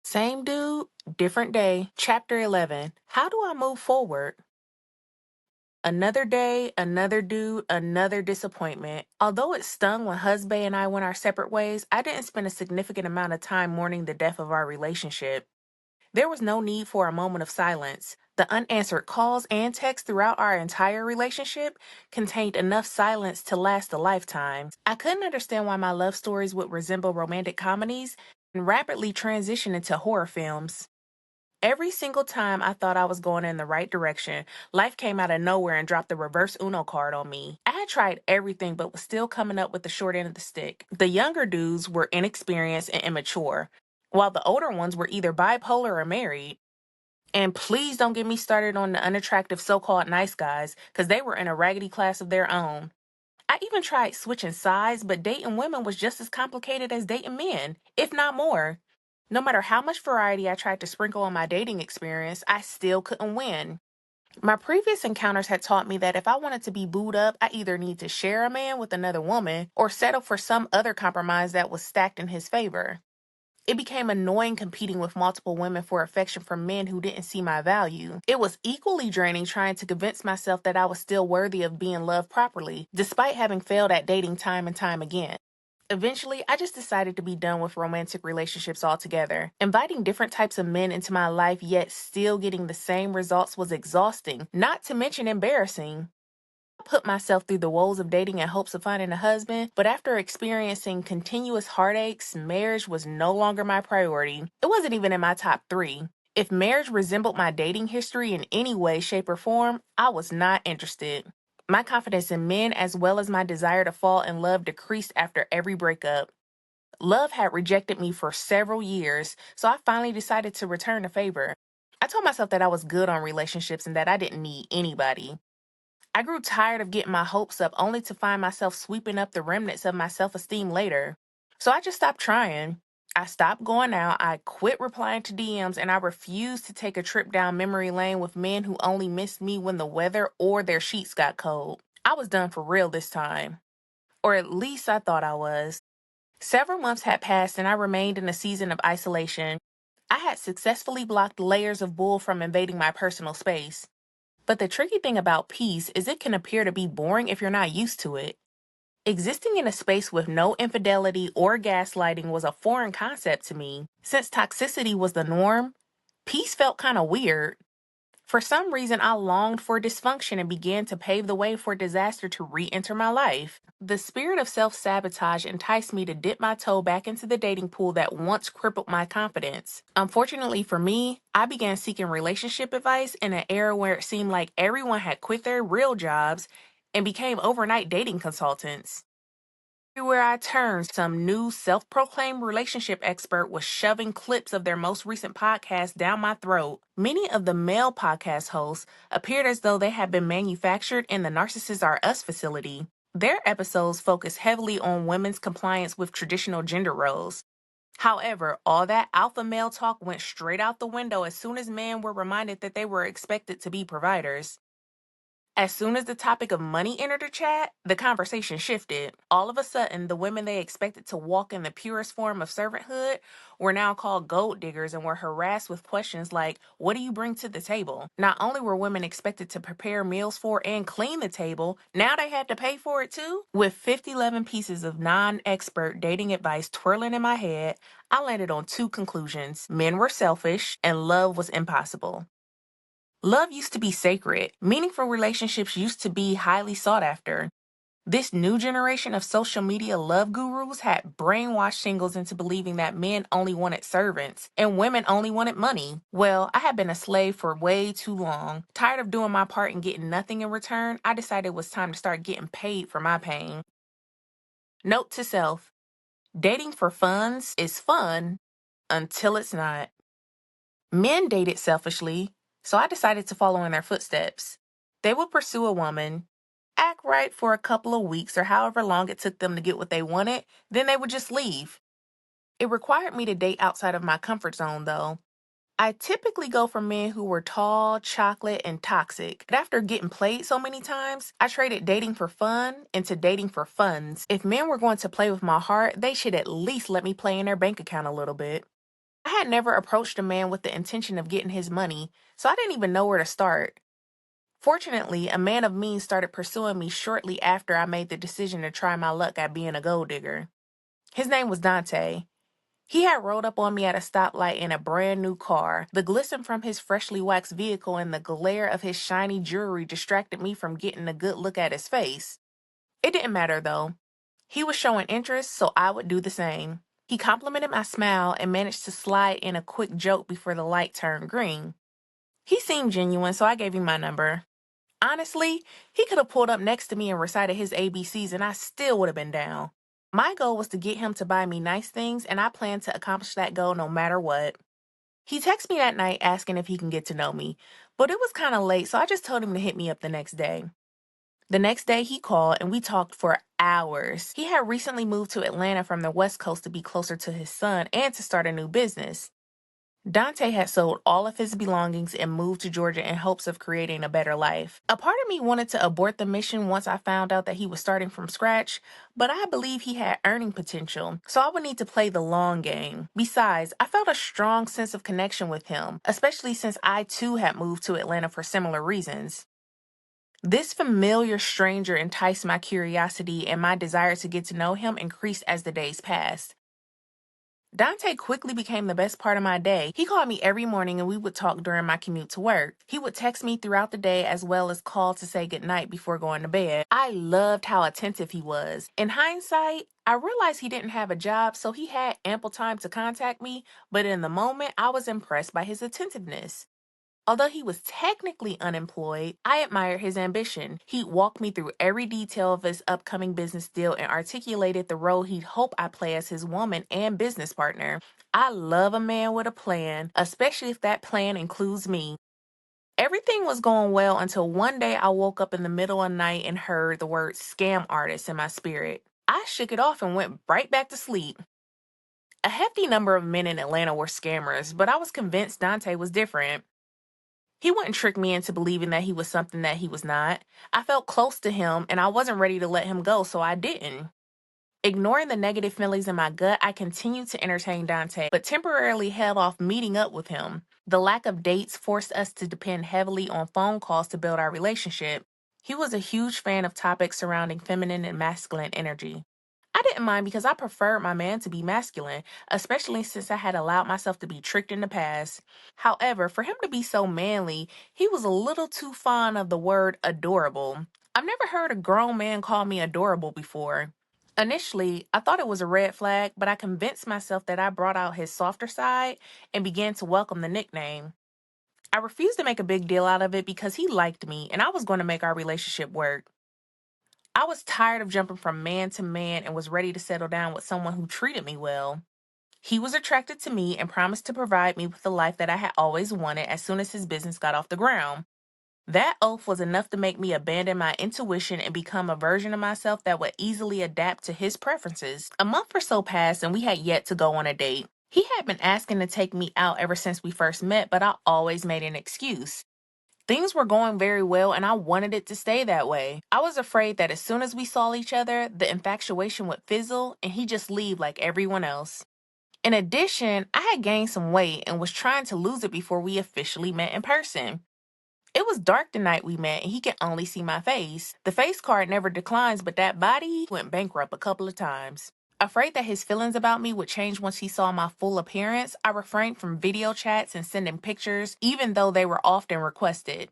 Same dude, different day. Chapter 11. How do I move forward? Another day, another dude, another disappointment. Although it stung when husband and I went our separate ways, I didn't spend a significant amount of time mourning the death of our relationship. There was no need for a moment of silence. The unanswered calls and texts throughout our entire relationship contained enough silence to last a lifetime. I couldn't understand why my love stories would resemble romantic comedies and rapidly transition into horror films. Every single time I thought I was going in the right direction, life came out of nowhere and dropped the reverse Uno card on me. I had tried everything but was still coming up with the short end of the stick. The younger dudes were inexperienced and immature, while the older ones were either bipolar or married. And please don't get me started on the unattractive so-called nice guys, because they were in a raggedy class of their own. I even tried switching sides, but dating women was just as complicated as dating men, if not more. No matter how much variety I tried to sprinkle on my dating experience, I still couldn't win. My previous encounters had taught me that if I wanted to be booed up, I either need to share a man with another woman or settle for some other compromise that was stacked in his favor. It became annoying competing with multiple women for affection from men who didn't see my value. It was equally draining trying to convince myself that I was still worthy of being loved properly, despite having failed at dating time and time again. Eventually, I just decided to be done with romantic relationships altogether. Inviting different types of men into my life, yet still getting the same results, was exhausting, not to mention embarrassing. I put myself through the woes of dating in hopes of finding a husband, but after experiencing continuous heartaches, marriage was no longer my priority. It wasn't even in my top 3. If marriage resembled my dating history in any way, shape, or form, I was not interested. My confidence in men, as well as my desire to fall in love, decreased after every breakup. Love had rejected me for several years, so I finally decided to return the favor. I told myself that I was good on relationships and that I didn't need anybody. I grew tired of getting my hopes up only to find myself sweeping up the remnants of my self-esteem later. So I just stopped trying. I stopped going out, I quit replying to DMs, and I refused to take a trip down memory lane with men who only missed me when the weather or their sheets got cold. I was done for real this time. Or at least I thought I was. Several months had passed and I remained in a season of isolation. I had successfully blocked layers of bull from invading my personal space. But the tricky thing about peace is it can appear to be boring if you're not used to it. Existing in a space with no infidelity or gaslighting was a foreign concept to me. Since toxicity was the norm, peace felt kind of weird. For some reason, I longed for dysfunction and began to pave the way for disaster to re-enter my life. The spirit of self-sabotage enticed me to dip my toe back into the dating pool that once crippled my confidence. Unfortunately for me, I began seeking relationship advice in an era where it seemed like everyone had quit their real jobs and became overnight dating consultants. Everywhere I turned, some new self-proclaimed relationship expert was shoving clips of their most recent podcast down my throat. Many of the male podcast hosts appeared as though they had been manufactured in the Narcissists Are Us facility. Their episodes focused heavily on women's compliance with traditional gender roles. However, all that alpha male talk went straight out the window as soon as men were reminded that they were expected to be providers. As soon as the topic of money entered the chat, the conversation shifted. All of a sudden, the women they expected to walk in the purest form of servanthood were now called gold diggers and were harassed with questions like, "What do you bring to the table?" Not only were women expected to prepare meals for and clean the table, now they had to pay for it too? With 50 pieces of non-expert dating advice twirling in my head, I landed on 2 conclusions. Men were selfish and love was impossible. Love used to be sacred. Meaningful relationships used to be highly sought after. This new generation of social media love gurus had brainwashed singles into believing that men only wanted servants and women only wanted money. Well, I had been a slave for way too long. Tired of doing my part and getting nothing in return, I decided it was time to start getting paid for my pain. Note to self: dating for funds is fun until it's not. Men dated selfishly, so I decided to follow in their footsteps. They would pursue a woman, act right for a couple of weeks or however long it took them to get what they wanted, then they would just leave. It required me to date outside of my comfort zone, though. I typically go for men who were tall, chocolate, and toxic. But after getting played so many times, I traded dating for fun into dating for funds. If men were going to play with my heart, they should at least let me play in their bank account a little bit. I had never approached a man with the intention of getting his money, so I didn't even know where to start. Fortunately, a man of means started pursuing me shortly after I made the decision to try my luck at being a gold digger. His name was Dante. He had rolled up on me at a stoplight in a brand new car. The glisten from his freshly waxed vehicle and the glare of his shiny jewelry distracted me from getting a good look at his face. It didn't matter though. He was showing interest, so I would do the same. He complimented my smile and managed to slide in a quick joke before the light turned green. He seemed genuine, so I gave him my number. Honestly, he could have pulled up next to me and recited his ABCs and I still would have been down. My goal was to get him to buy me nice things, and I planned to accomplish that goal no matter what. He texted me that night asking if he can get to know me, but it was kind of late, so I just told him to hit me up the next day. The next day he called and we talked for hours. He had recently moved to Atlanta from the West Coast to be closer to his son and to start a new business. Dante had sold all of his belongings and moved to Georgia in hopes of creating a better life. A part of me wanted to abort the mission once I found out that he was starting from scratch, but I believe he had earning potential, so I would need to play the long game. Besides, I felt a strong sense of connection with him, especially since I too had moved to Atlanta for similar reasons. This familiar stranger enticed my curiosity, and my desire to get to know him increased as the days passed. Dante quickly became the best part of my day. He called me every morning and we would talk during my commute to work. He would text me throughout the day as well as call to say goodnight before going to bed. I loved how attentive he was. In hindsight, I realized he didn't have a job, so he had ample time to contact me, but in the moment, I was impressed by his attentiveness. Although he was technically unemployed, I admired his ambition. He walked me through every detail of his upcoming business deal and articulated the role he'd hope I play as his woman and business partner. I love a man with a plan, especially if that plan includes me. Everything was going well until one day I woke up in the middle of the night and heard the word scam artist in my spirit. I shook it off and went right back to sleep. A hefty number of men in Atlanta were scammers, but I was convinced Dante was different. He wouldn't trick me into believing that he was something that he was not. I felt close to him and I wasn't ready to let him go, so I didn't. Ignoring the negative feelings in my gut, I continued to entertain Dante, but temporarily held off meeting up with him. The lack of dates forced us to depend heavily on phone calls to build our relationship. He was a huge fan of topics surrounding feminine and masculine energy. I didn't mind because I preferred my man to be masculine, especially since I had allowed myself to be tricked in the past. However, for him to be so manly, he was a little too fond of the word adorable. I've never heard a grown man call me adorable before. Initially, I thought it was a red flag, but I convinced myself that I brought out his softer side and began to welcome the nickname. I refused to make a big deal out of it because he liked me and I was going to make our relationship work. I was tired of jumping from man to man and was ready to settle down with someone who treated me well. He was attracted to me and promised to provide me with the life that I had always wanted as soon as his business got off the ground. That oath was enough to make me abandon my intuition and become a version of myself that would easily adapt to his preferences. A month or so passed and we had yet to go on a date. He had been asking to take me out ever since we first met, but I always made an excuse. Things were going very well and I wanted it to stay that way. I was afraid that as soon as we saw each other, the infatuation would fizzle and he'd just leave like everyone else. In addition, I had gained some weight and was trying to lose it before we officially met in person. It was dark the night we met and he could only see my face. The face card never declines, but that body went bankrupt a couple of times. Afraid that his feelings about me would change once he saw my full appearance, I refrained from video chats and sending pictures, even though they were often requested.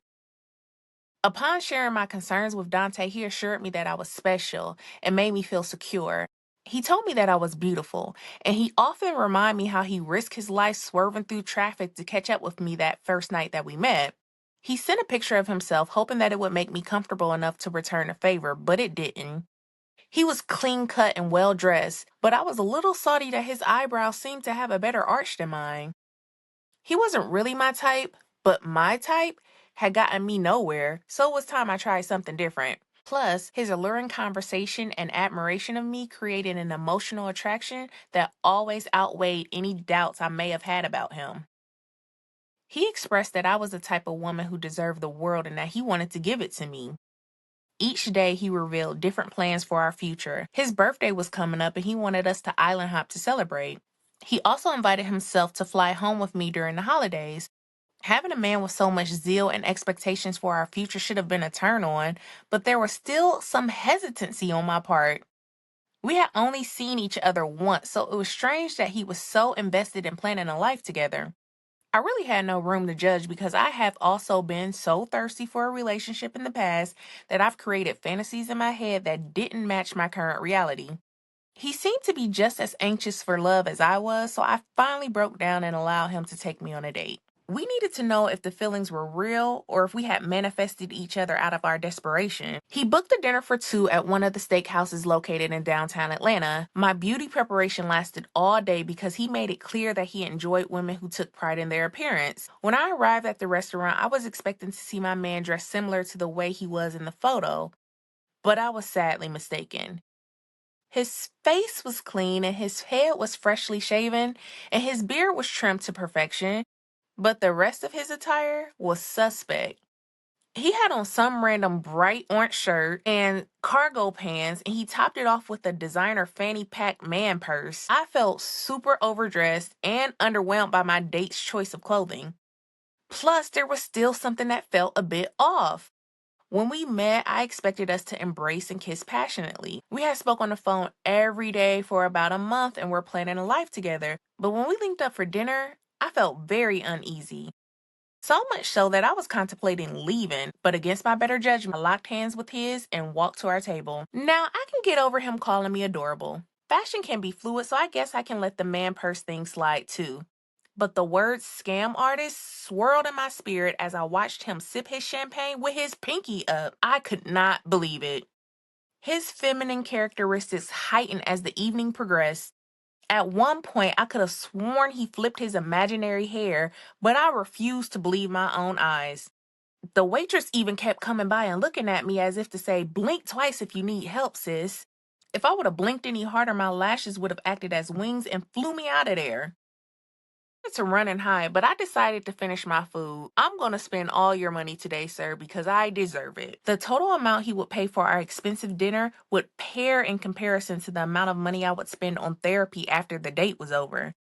Upon sharing my concerns with Dante, he assured me that I was special and made me feel secure. He told me that I was beautiful, and he often reminded me how he risked his life swerving through traffic to catch up with me that first night that we met. He sent a picture of himself, hoping that it would make me comfortable enough to return the favor, but it didn't. He was clean cut and well dressed, but I was a little salty that his eyebrows seemed to have a better arch than mine. He wasn't really my type, but my type had gotten me nowhere, so it was time I tried something different. Plus, his alluring conversation and admiration of me created an emotional attraction that always outweighed any doubts I may have had about him. He expressed that I was the type of woman who deserved the world and that he wanted to give it to me. Each day, he revealed different plans for our future. His birthday was coming up and he wanted us to island hop to celebrate. He also invited himself to fly home with me during the holidays. Having a man with so much zeal and expectations for our future should have been a turn on, but there was still some hesitancy on my part. We had only seen each other once, so it was strange that he was so invested in planning a life together. I really had no room to judge because I have also been so thirsty for a relationship in the past that I've created fantasies in my head that didn't match my current reality. He seemed to be just as anxious for love as I was, so I finally broke down and allowed him to take me on a date. We needed to know if the feelings were real or if we had manifested each other out of our desperation. He booked a dinner for two at one of the steakhouses located in downtown Atlanta. My beauty preparation lasted all day because he made it clear that he enjoyed women who took pride in their appearance. When I arrived at the restaurant, I was expecting to see my man dressed similar to the way he was in the photo, but I was sadly mistaken. His face was clean and his head was freshly shaven and his beard was trimmed to perfection, but the rest of his attire was suspect. He had on some random bright orange shirt and cargo pants, and he topped it off with a designer fanny pack man purse. I felt super overdressed and underwhelmed by my date's choice of clothing. Plus, there was still something that felt a bit off. When we met, I expected us to embrace and kiss passionately. We had spoke on the phone every day for about a month and were planning a life together. But when we linked up for dinner, I felt very uneasy. So much so that I was contemplating leaving, but against my better judgment, I locked hands with his and walked to our table. Now, I can get over him calling me adorable. Fashion can be fluid, so I guess I can let the man purse thing slide too. But the word scam artist swirled in my spirit as I watched him sip his champagne with his pinky up. I could not believe it. His feminine characteristics heightened as the evening progressed. At one point, I could have sworn he flipped his imaginary hair, but I refused to believe my own eyes. The waitress even kept coming by and looking at me as if to say, "Blink twice if you need help, sis." If I would have blinked any harder, my lashes would have acted as wings and flew me out of there. To run and hide, but I decided to finish my food. "I'm going to spend all your money today, sir, because I deserve it." The total amount he would pay for our expensive dinner would pale in comparison to the amount of money I would spend on therapy after the date was over.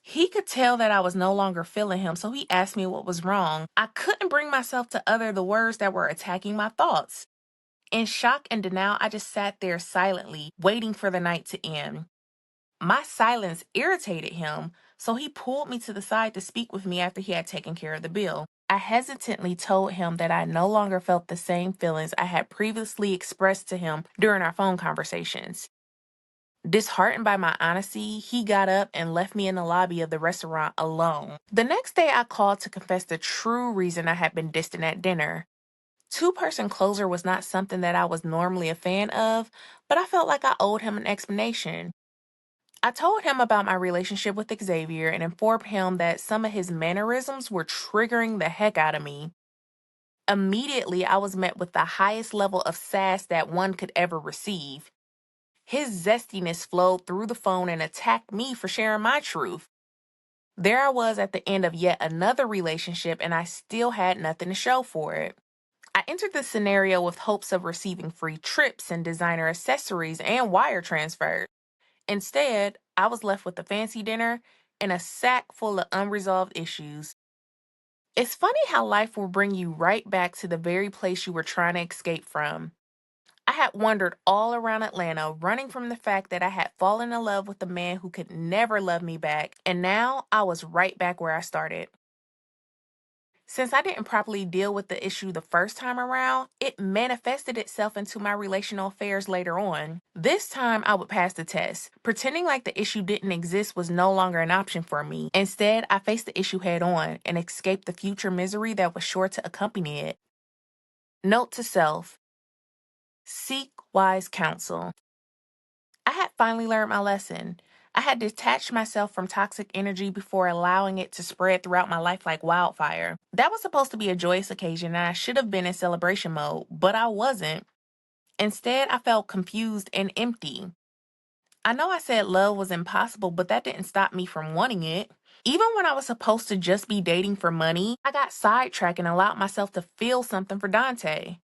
He could tell that I was no longer feeling him, so he asked me what was wrong. I couldn't bring myself to utter the words that were attacking my thoughts. In shock and denial, I just sat there silently, waiting for the night to end. My silence irritated him, so he pulled me to the side to speak with me after he had taken care of the bill. I hesitantly told him that I no longer felt the same feelings I had previously expressed to him during our phone conversations. Disheartened by my honesty, he got up and left me in the lobby of the restaurant alone. The next day, I called to confess the true reason I had been distant at dinner. Two-person closer was not something that I was normally a fan of, but I felt like I owed him an explanation. I told him about my relationship with Xavier and informed him that some of his mannerisms were triggering the heck out of me. Immediately, I was met with the highest level of sass that one could ever receive. His zestiness flowed through the phone and attacked me for sharing my truth. There I was at the end of yet another relationship, and I still had nothing to show for it. I entered the scenario with hopes of receiving free trips and designer accessories and wire transfers. Instead, I was left with a fancy dinner and a sack full of unresolved issues. It's funny how life will bring you right back to the very place you were trying to escape from. I had wandered all around Atlanta, running from the fact that I had fallen in love with a man who could never love me back, and now I was right back where I started. Since I didn't properly deal with the issue the first time around, it manifested itself into my relational affairs later on. This time, I would pass the test. Pretending like the issue didn't exist was no longer an option for me. Instead, I faced the issue head on and escaped the future misery that was sure to accompany it. Note to self: seek wise counsel. I had finally learned my lesson. I had detached myself from toxic energy before allowing it to spread throughout my life like wildfire. That was supposed to be a joyous occasion, and I should have been in celebration mode, but I wasn't. Instead, I felt confused and empty. I know I said love was impossible, but that didn't stop me from wanting it. Even when I was supposed to just be dating for money, I got sidetracked and allowed myself to feel something for Dante.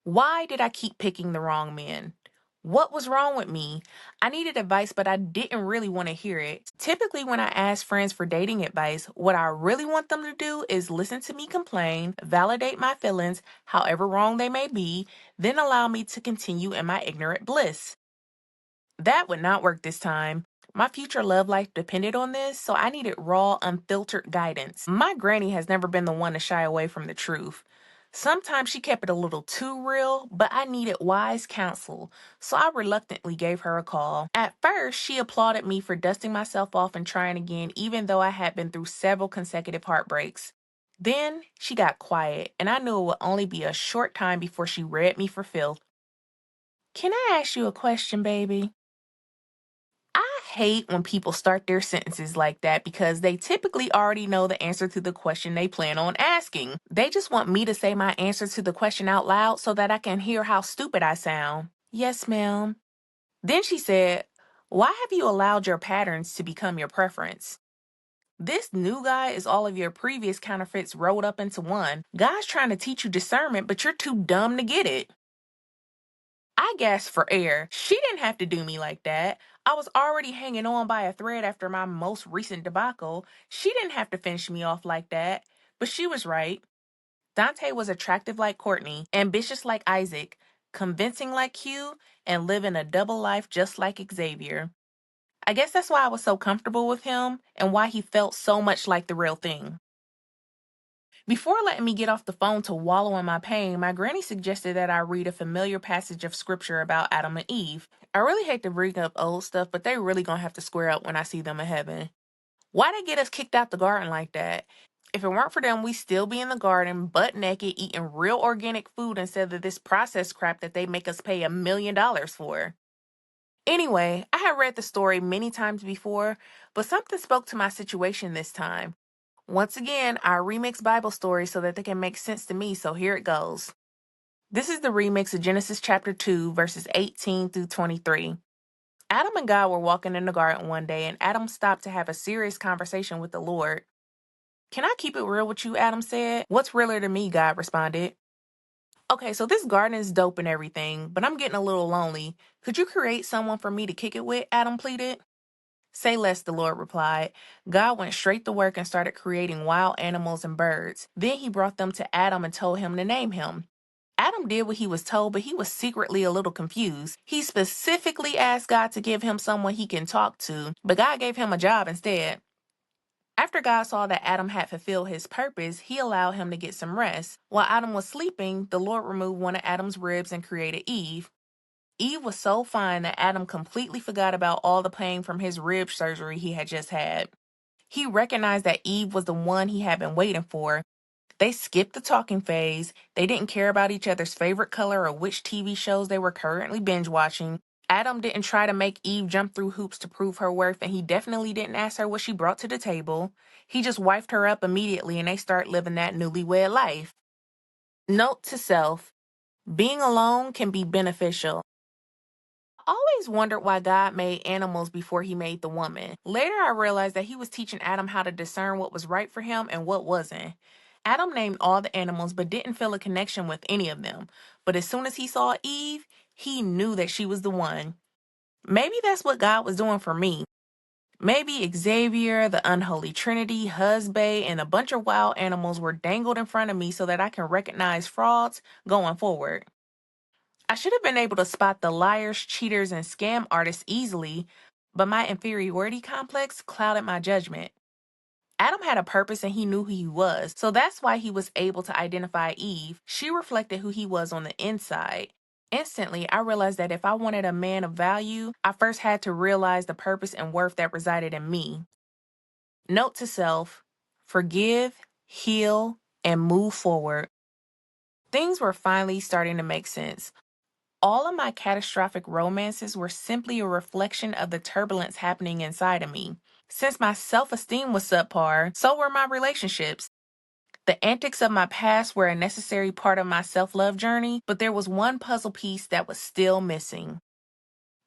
Why did I keep picking the wrong men? What was wrong with me? I needed advice, but I didn't really want to hear it. Typically, when I ask friends for dating advice, what I really want them to do is listen to me complain, validate my feelings, however wrong they may be, then allow me to continue in my ignorant bliss. That would not work this time. My future love life depended on this, so I needed raw, unfiltered guidance. My granny has never been the one to shy away from the truth. Sometimes she kept it a little too real, but I needed wise counsel, so I reluctantly gave her a call. At first, she applauded me for dusting myself off and trying again, even though I had been through several consecutive heartbreaks. Then she got quiet, and I knew it would only be a short time before she read me for filth. Can I ask you a question, baby? I hate when people start their sentences like that because they typically already know the answer to the question they plan on asking. They just want me to say my answer to the question out loud so that I can hear how stupid I sound. Yes, ma'am. Then she said, why have you allowed your patterns to become your preference? This new guy is all of your previous counterfeits rolled up into one. God's trying to teach you discernment, but you're too dumb to get it. I gasped for air. She didn't have to do me like that. I was already hanging on by a thread after my most recent debacle. She didn't have to finish me off like that. But she was right. Dante was attractive like Courtney, ambitious like Isaac, convincing like Hugh, and living a double life just like Xavier. I guess that's why I was so comfortable with him and why he felt so much like the real thing. Before letting me get off the phone to wallow in my pain, my granny suggested that I read a familiar passage of scripture about Adam and Eve. I really hate to bring up old stuff, but they really gonna have to square up when I see them in heaven. Why they get us kicked out the garden like that? If it weren't for them, we still be in the garden, butt naked, eating real organic food instead of this processed crap that they make us pay $1 million for. Anyway, I had read the story many times before, but something spoke to my situation this time. Once again, I remix Bible stories so that they can make sense to me, so here it goes. This is the remix of Genesis chapter 2, verses 18 through 23. Adam and God were walking in the garden one day, and Adam stopped to have a serious conversation with the Lord. Can I keep it real with you? Adam said. What's realer to me? God responded. Okay, so this garden is dope and everything, but I'm getting a little lonely. Could you create someone for me to kick it with? Adam pleaded. Say less, the Lord replied. God went straight to work and started creating wild animals and birds. Then he brought them to Adam and told him to name him. Adam did what he was told, but he was secretly a little confused. He specifically asked God to give him someone he can talk to, but God gave him a job instead. After God saw that Adam had fulfilled his purpose, he allowed him to get some rest. While Adam was sleeping, the Lord removed one of Adam's ribs and created Eve. Eve was so fine that Adam completely forgot about all the pain from his rib surgery he had just had. He recognized that Eve was the one he had been waiting for. They skipped the talking phase. They didn't care about each other's favorite color or which TV shows they were currently binge watching. Adam didn't try to make Eve jump through hoops to prove her worth, and he definitely didn't ask her what she brought to the table. He just wifed her up immediately, and they start living that newlywed life. Note to self: being alone can be beneficial. I always wondered why God made animals before he made the woman. Later, I realized that he was teaching Adam how to discern what was right for him and what wasn't. Adam named all the animals but didn't feel a connection with any of them. But as soon as he saw Eve, he knew that she was the one. Maybe that's what God was doing for me. Maybe Xavier, the unholy trinity, husband, and a bunch of wild animals were dangled in front of me so that I can recognize frauds going forward. I should have been able to spot the liars, cheaters, and scam artists easily, but my inferiority complex clouded my judgment. Adam had a purpose and he knew who he was, so that's why he was able to identify Eve. She reflected who he was on the inside. Instantly, I realized that if I wanted a man of value, I first had to realize the purpose and worth that resided in me. Note to self: forgive, heal, and move forward. Things were finally starting to make sense. All of my catastrophic romances were simply a reflection of the turbulence happening inside of me. Since my self-esteem was subpar, so were my relationships. The antics of my past were a necessary part of my self-love journey, but there was one puzzle piece that was still missing: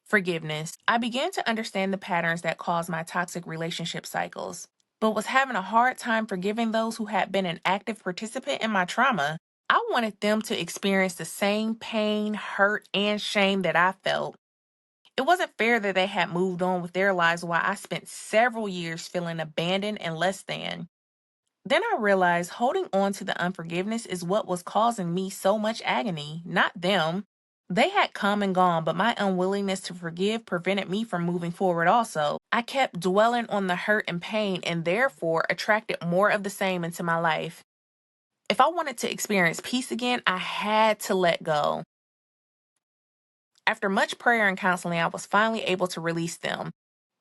forgiveness. I began to understand the patterns that caused my toxic relationship cycles, but was having a hard time forgiving those who had been an active participant in my trauma. I wanted them to experience the same pain, hurt, and shame that I felt. It wasn't fair that they had moved on with their lives while I spent several years feeling abandoned and less than. Then I realized holding on to the unforgiveness is what was causing me so much agony, not them. They had come and gone, but my unwillingness to forgive prevented me from moving forward also. I kept dwelling on the hurt and pain and therefore attracted more of the same into my life. If I wanted to experience peace again, I had to let go. After much prayer and counseling, I was finally able to release them.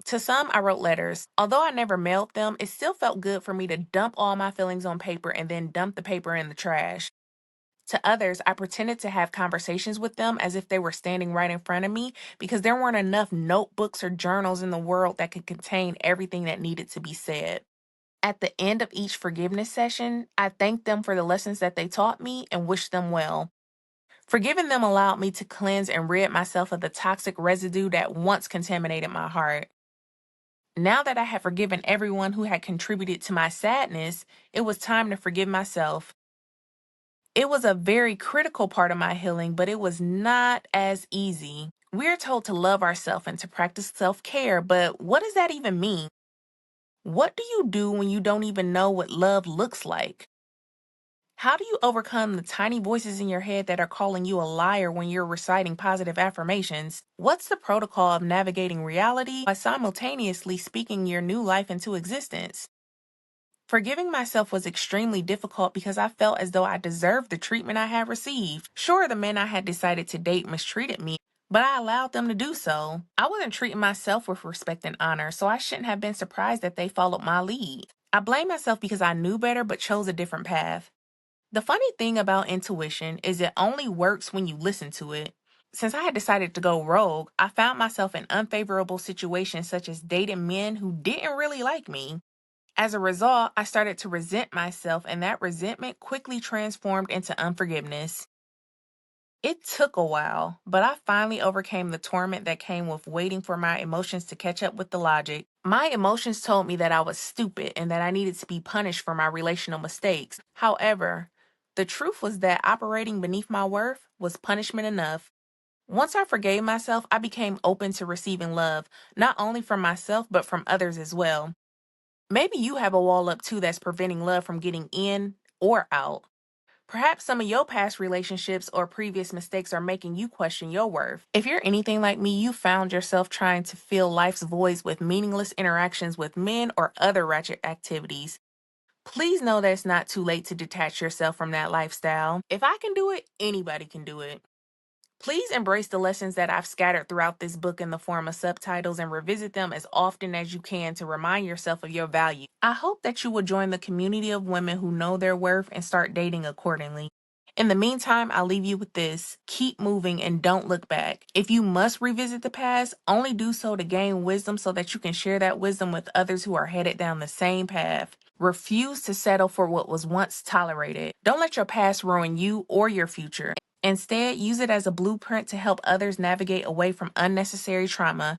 To some, I wrote letters. Although I never mailed them, it still felt good for me to dump all my feelings on paper and then dump the paper in the trash. To others, I pretended to have conversations with them as if they were standing right in front of me because there weren't enough notebooks or journals in the world that could contain everything that needed to be said. At the end of each forgiveness session, I thanked them for the lessons that they taught me and wished them well. Forgiving them allowed me to cleanse and rid myself of the toxic residue that once contaminated my heart. Now that I had forgiven everyone who had contributed to my sadness, it was time to forgive myself. It was a very critical part of my healing, but it was not as easy. We're told to love ourselves and to practice self-care, but what does that even mean? What do you do when you don't even know what love looks like? How do you overcome the tiny voices in your head that are calling you a liar when you're reciting positive affirmations? What's the protocol of navigating reality while simultaneously speaking your new life into existence? Forgiving myself was extremely difficult because I felt as though I deserved the treatment I had received. Sure, the men I had decided to date mistreated me, but I allowed them to do so. I wasn't treating myself with respect and honor, so I shouldn't have been surprised that they followed my lead. I blame myself because I knew better but chose a different path. The funny thing about intuition is it only works when you listen to it. Since I had decided to go rogue, I found myself in unfavorable situations such as dating men who didn't really like me. As a result, I started to resent myself, and that resentment quickly transformed into unforgiveness. It took a while, but I finally overcame the torment that came with waiting for my emotions to catch up with the logic. My emotions told me that I was stupid and that I needed to be punished for my relational mistakes. However, the truth was that operating beneath my worth was punishment enough. Once I forgave myself, I became open to receiving love, not only from myself, but from others as well. Maybe you have a wall up too that's preventing love from getting in or out. Perhaps some of your past relationships or previous mistakes are making you question your worth. If you're anything like me, you found yourself trying to fill life's voids with meaningless interactions with men or other ratchet activities. Please know that it's not too late to detach yourself from that lifestyle. If I can do it, anybody can do it. Please embrace the lessons that I've scattered throughout this book in the form of subtitles and revisit them as often as you can to remind yourself of your value. I hope that you will join the community of women who know their worth and start dating accordingly. In the meantime, I'll leave you with this. Keep moving and don't look back. If you must revisit the past, only do so to gain wisdom so that you can share that wisdom with others who are headed down the same path. Refuse to settle for what was once tolerated. Don't let your past ruin you or your future. Instead, use it as a blueprint to help others navigate away from unnecessary trauma.